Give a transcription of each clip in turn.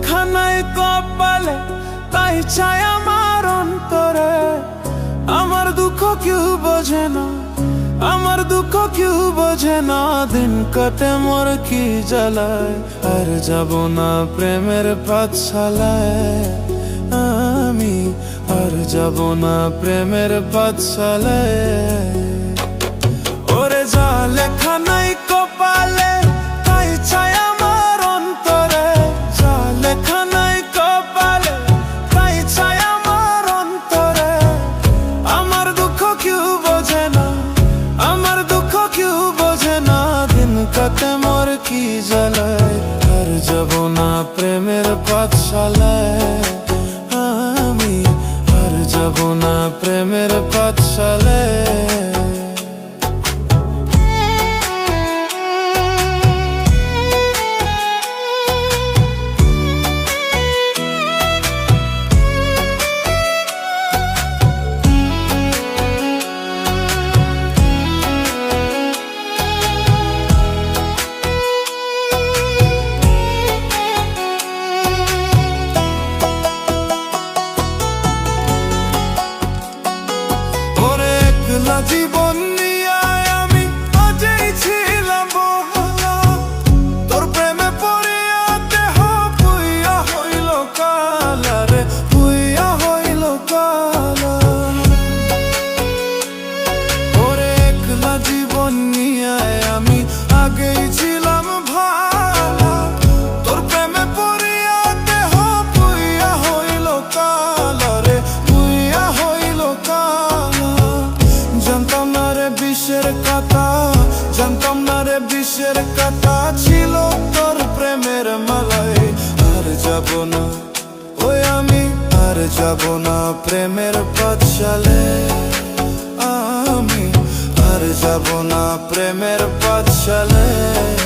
লেখা নাই কপালে, তাই চাই আমার অন্তরে। আমার দুঃখ কেউ বোঝে না, আমার দুঃখ কেউ বোঝে না। দিন কাটে মোর কি জ্বালায়, আর যাব না প্রেমের পাঠশালায়। আমি আর যাব না প্রেমের পাঠশালায়। ওরে যা লেখা নাই কপালে, তাই চাই আমার অন্তরে। যা লেখা নাই কপালে, তাই চাই আমার অন্তরে। আমার দুঃখ কেউ বোঝে না, আমার দুঃখ কেউ বোঝে না। দিন কাটে মোর কি জ্বালায়, আর যাব না প্রেমের পাঠশালায়। আমি আর যাব না প্রেমের পাঠশালায়। জীবন নিয়ে আমি আজই ছিলাম বহলা, তোর প্রেমে পড়িয়া দেহ পুইয়া হইল কালা রে, পুইয়া হইল কালা। ওরে একলা জীবন নিয়ে আমি আগেই ছিলাম ভালা, তোর প্রেমে পড়িয়া দেহ পুইয়া হইল কালা রে, পুইয়া হইল কালা। জানতাম না রে বিষের কথা, জানতাম না রে বিষের কথা ছিল তোর প্রেমের মালায়। আর যাব না ওই আমি, আর যাব না প্রেমের পাঠশালায়। আমি আর যাব না প্রেমের পাঠশালায়।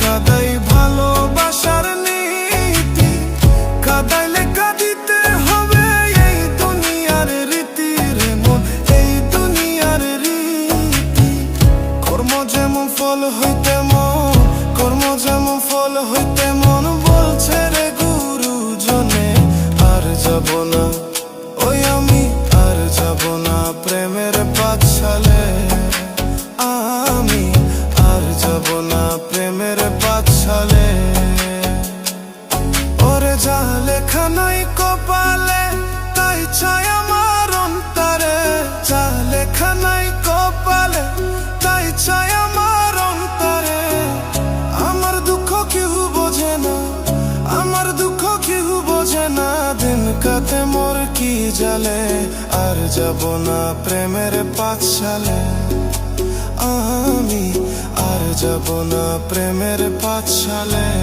কাদাই ভালোবাসার নীতি, কাদাই লেখা দিতে হবে এই দুনিয়ার রীতি রে মন, এই দুনিয়ার রীতি। কর্ম যেমন ফল হইতে মন, কর্ম যেমন ফল হইতে মন বলছে রে গুরুজনে। আর যাব না ওই আমি, আর যাব না প্রেমের পাঠশালায়। আমি আর যাব না প্রেমের পাঠশালায়। ওরে যা লেখা নাই কপালে, তাই চাই আমার অন্তরে। যা লেখা নাই কপালে, তাই চাই আমার অন্তরে। আমার দুঃখ কেউ বোঝে না, আমার দুঃখ কেউ বোঝে না। দিন কাটে মোর কি জ্বালে, আর যাব না প্রেমের পাঠশালায়। আমি আর যাব না প্রেমের পাঠশালায়।